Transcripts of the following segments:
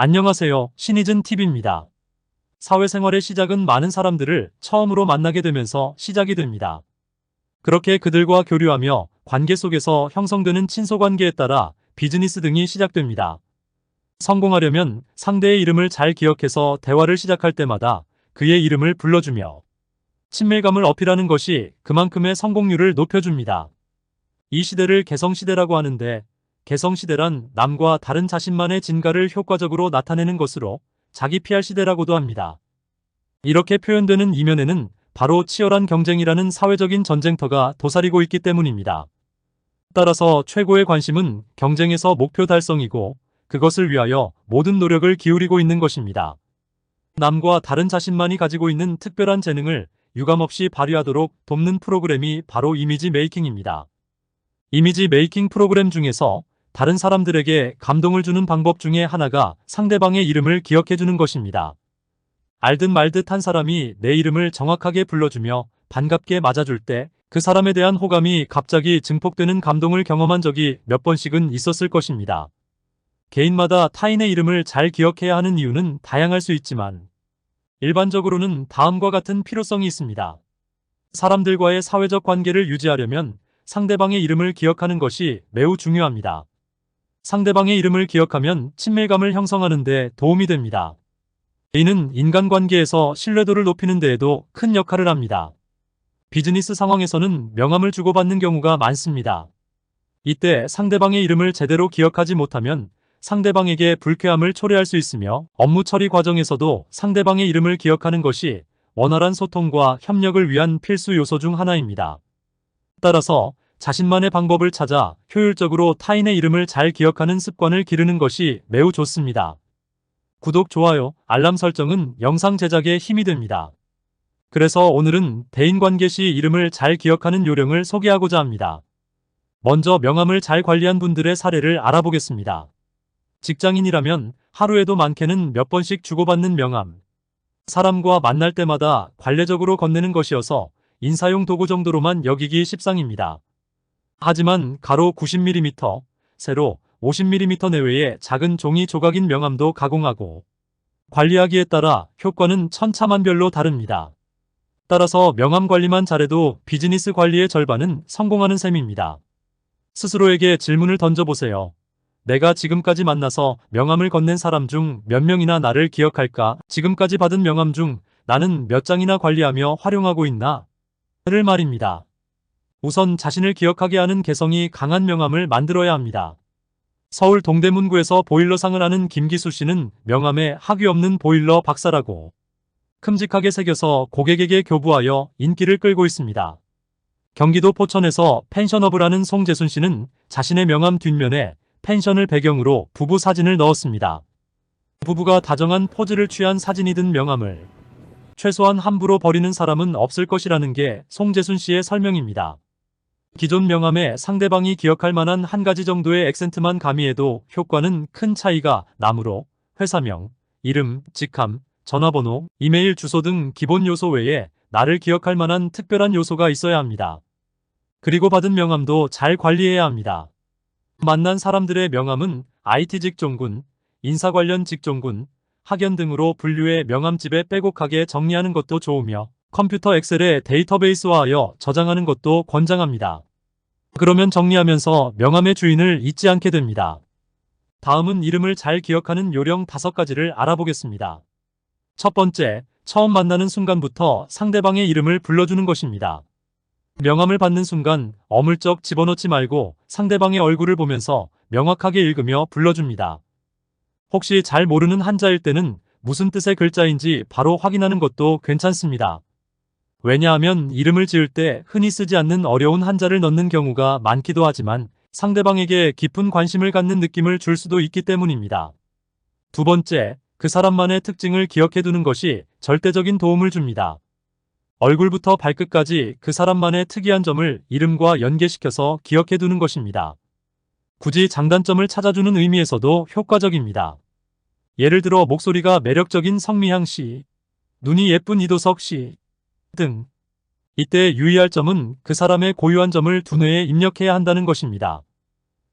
안녕하세요. 신의진 TV입니다. 사회생활의 시작은 많은 사람들을 처음으로 만나게 되면서 시작이 됩니다. 그렇게 그들과 교류하며 관계 속에서 형성되는 친소관계에 따라 비즈니스 등이 시작됩니다. 성공하려면 상대의 이름을 잘 기억해서 대화를 시작할 때마다 그의 이름을 불러주며 친밀감을 어필하는 것이 그만큼의 성공률을 높여줍니다. 이 시대를 개성시대라고 하는데, 개성시대란 남과 다른 자신만의 진가를 효과적으로 나타내는 것으로 자기 PR 시대라고도 합니다. 이렇게 표현되는 이면에는 바로 치열한 경쟁이라는 사회적인 전쟁터가 도사리고 있기 때문입니다. 따라서 최고의 관심은 경쟁에서 목표 달성이고, 그것을 위하여 모든 노력을 기울이고 있는 것입니다. 남과 다른 자신만이 가지고 있는 특별한 재능을 유감없이 발휘하도록 돕는 프로그램이 바로 이미지 메이킹입니다. 이미지 메이킹 프로그램 중에서 다른 사람들에게 감동을 주는 방법 중에 하나가 상대방의 이름을 기억해주는 것입니다. 알듯 말듯 한 사람이 내 이름을 정확하게 불러주며 반갑게 맞아줄 때 그 사람에 대한 호감이 갑자기 증폭되는 감동을 경험한 적이 몇 번씩은 있었을 것입니다. 개인마다 타인의 이름을 잘 기억해야 하는 이유는 다양할 수 있지만 일반적으로는 다음과 같은 필요성이 있습니다. 사람들과의 사회적 관계를 유지하려면 상대방의 이름을 기억하는 것이 매우 중요합니다. 상대방의 이름을 기억하면 친밀감을 형성하는 데 도움이 됩니다. 이는 인간관계에서 신뢰도를 높이는 데에도 큰 역할을 합니다. 비즈니스 상황에서는 명함을 주고받는 경우가 많습니다. 이때 상대방의 이름을 제대로 기억하지 못하면 상대방에게 불쾌함을 초래할 수 있으며, 업무 처리 과정에서도 상대방의 이름을 기억하는 것이 원활한 소통과 협력을 위한 필수 요소 중 하나입니다. 따라서 자신만의 방법을 찾아 효율적으로 타인의 이름을 잘 기억하는 습관을 기르는 것이 매우 좋습니다. 구독, 좋아요, 알람 설정은 영상 제작에 힘이 됩니다. 그래서 오늘은 대인관계 시 이름을 잘 기억하는 요령을 소개하고자 합니다. 먼저 명함을 잘 관리한 분들의 사례를 알아보겠습니다. 직장인이라면 하루에도 많게는 몇 번씩 주고받는 명함. 사람과 만날 때마다 관례적으로 건네는 것이어서 인사용 도구 정도로만 여기기 십상입니다. 하지만 가로 90mm, 세로 50mm 내외의 작은 종이 조각인 명함도 가공하고 관리하기에 따라 효과는 천차만별로 다릅니다. 따라서 명함 관리만 잘해도 비즈니스 관리의 절반은 성공하는 셈입니다. 스스로에게 질문을 던져보세요. 내가 지금까지 만나서 명함을 건넨 사람 중 몇 명이나 나를 기억할까? 지금까지 받은 명함 중 나는 몇 장이나 관리하며 활용하고 있나? 를 말입니다. 우선 자신을 기억하게 하는 개성이 강한 명함을 만들어야 합니다. 서울 동대문구에서 보일러상을 하는 김기수 씨는 명함에 학위 없는 보일러 박사라고 큼직하게 새겨서 고객에게 교부하여 인기를 끌고 있습니다. 경기도 포천에서 펜션업을 하는 송재순 씨는 자신의 명함 뒷면에 펜션을 배경으로 부부 사진을 넣었습니다. 부부가 다정한 포즈를 취한 사진이 든 명함을 최소한 함부로 버리는 사람은 없을 것이라는 게 송재순 씨의 설명입니다. 기존 명함에 상대방이 기억할 만한 한 가지 정도의 액센트만 가미해도 효과는 큰 차이가 나므로 회사명, 이름, 직함, 전화번호, 이메일 주소 등 기본 요소 외에 나를 기억할 만한 특별한 요소가 있어야 합니다. 그리고 받은 명함도 잘 관리해야 합니다. 만난 사람들의 명함은 IT 직종군, 인사 관련 직종군, 학연 등으로 분류해 명함집에 빼곡하게 정리하는 것도 좋으며 컴퓨터 엑셀에 데이터베이스화하여 저장하는 것도 권장합니다. 그러면 정리하면서 명함의 주인을 잊지 않게 됩니다. 다음은 이름을 잘 기억하는 요령 5가지를 알아보겠습니다. 첫 번째, 처음 만나는 순간부터 상대방의 이름을 불러주는 것입니다. 명함을 받는 순간 어물쩍 집어넣지 말고 상대방의 얼굴을 보면서 명확하게 읽으며 불러줍니다. 혹시 잘 모르는 한자일 때는 무슨 뜻의 글자인지 바로 확인하는 것도 괜찮습니다. 왜냐하면 이름을 지을 때 흔히 쓰지 않는 어려운 한자를 넣는 경우가 많기도 하지만 상대방에게 깊은 관심을 갖는 느낌을 줄 수도 있기 때문입니다. 두 번째, 그 사람만의 특징을 기억해두는 것이 절대적인 도움을 줍니다. 얼굴부터 발끝까지 그 사람만의 특이한 점을 이름과 연계시켜서 기억해두는 것입니다. 굳이 장단점을 찾아주는 의미에서도 효과적입니다. 예를 들어 목소리가 매력적인 성미향 씨, 눈이 예쁜 이도석 씨 등. 이때 유의할 점은 그 사람의 고유한 점을 두뇌에 입력해야 한다는 것입니다.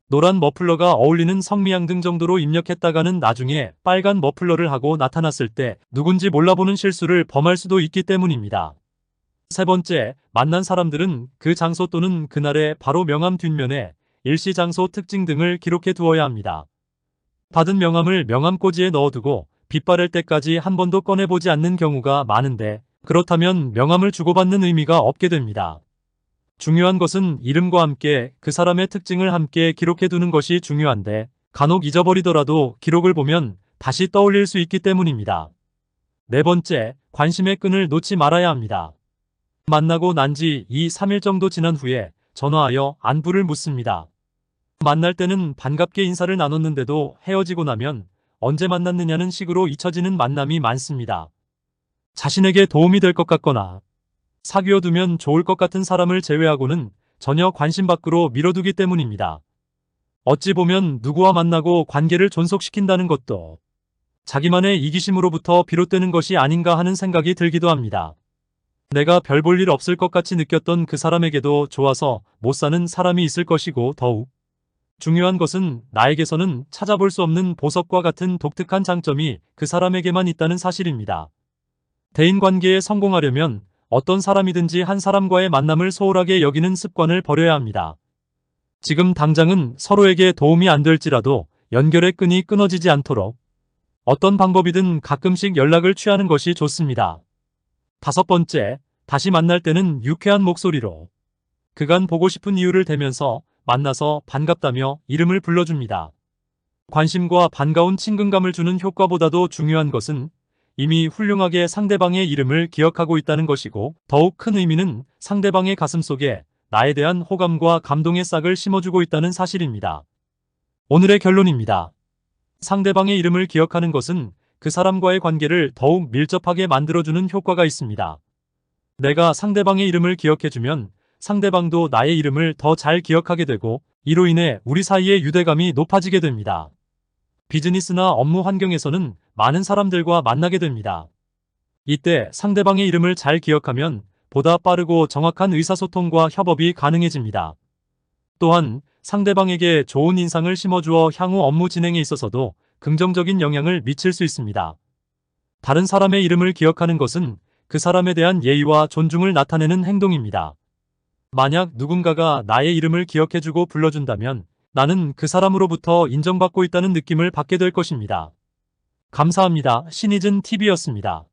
노란 머플러가 어울리는 성미양 등 정도로 입력했다가는 나중에 빨간 머플러를 하고 나타났을 때 누군지 몰라보는 실수를 범할 수도 있기 때문입니다. 세 번째, 만난 사람들은 그 장소 또는 그날의 바로 명함 뒷면에 일시 장소 특징 등을 기록해 두어야 합니다. 받은 명함을 명함꽂이에 넣어두고 빛바랄 때까지 한 번도 꺼내보지 않는 경우가 많은데, 그렇다면 명함을 주고받는 의미가 없게 됩니다. 중요한 것은 이름과 함께 그 사람의 특징을 함께 기록해 두는 것이 중요한데, 간혹 잊어버리더라도 기록을 보면 다시 떠올릴 수 있기 때문입니다. 네 번째, 관심의 끈을 놓지 말아야 합니다. 만나고 난 지 2, 3일 정도 지난 후에 전화하여 안부를 묻습니다. 만날 때는 반갑게 인사를 나눴는데도 헤어지고 나면 언제 만났느냐는 식으로 잊혀지는 만남이 많습니다. 자신에게 도움이 될 것 같거나 사귀어두면 좋을 것 같은 사람을 제외하고는 전혀 관심 밖으로 밀어두기 때문입니다. 어찌 보면 누구와 만나고 관계를 존속시킨다는 것도 자기만의 이기심으로부터 비롯되는 것이 아닌가 하는 생각이 들기도 합니다. 내가 별 볼 일 없을 것 같이 느꼈던 그 사람에게도 좋아서 못 사는 사람이 있을 것이고, 더욱 중요한 것은 나에게서는 찾아볼 수 없는 보석과 같은 독특한 장점이 그 사람에게만 있다는 사실입니다. 대인관계에 성공하려면 어떤 사람이든지 한 사람과의 만남을 소홀하게 여기는 습관을 버려야 합니다. 지금 당장은 서로에게 도움이 안 될지라도 연결의 끈이 끊어지지 않도록 어떤 방법이든 가끔씩 연락을 취하는 것이 좋습니다. 다섯 번째, 다시 만날 때는 유쾌한 목소리로 그간 보고 싶은 이유를 대면서 만나서 반갑다며 이름을 불러줍니다. 관심과 반가운 친근감을 주는 효과보다도 중요한 것은 이미 훌륭하게 상대방의 이름을 기억하고 있다는 것이고, 더욱 큰 의미는 상대방의 가슴속에 나에 대한 호감과 감동의 싹을 심어주고 있다는 사실입니다. 오늘의 결론입니다. 상대방의 이름을 기억하는 것은 그 사람과의 관계를 더욱 밀접하게 만들어주는 효과가 있습니다. 내가 상대방의 이름을 기억해주면 상대방도 나의 이름을 더 잘 기억하게 되고, 이로 인해 우리 사이의 유대감이 높아지게 됩니다. 비즈니스나 업무 환경에서는 많은 사람들과 만나게 됩니다. 이때 상대방의 이름을 잘 기억하면 보다 빠르고 정확한 의사소통과 협업이 가능해집니다. 또한 상대방에게 좋은 인상을 심어주어 향후 업무 진행에 있어서도 긍정적인 영향을 미칠 수 있습니다. 다른 사람의 이름을 기억하는 것은 그 사람에 대한 예의와 존중을 나타내는 행동입니다. 만약 누군가가 나의 이름을 기억해주고 불러준다면 나는 그 사람으로부터 인정받고 있다는 느낌을 받게 될 것입니다. 감사합니다. 신의즌 TV였습니다.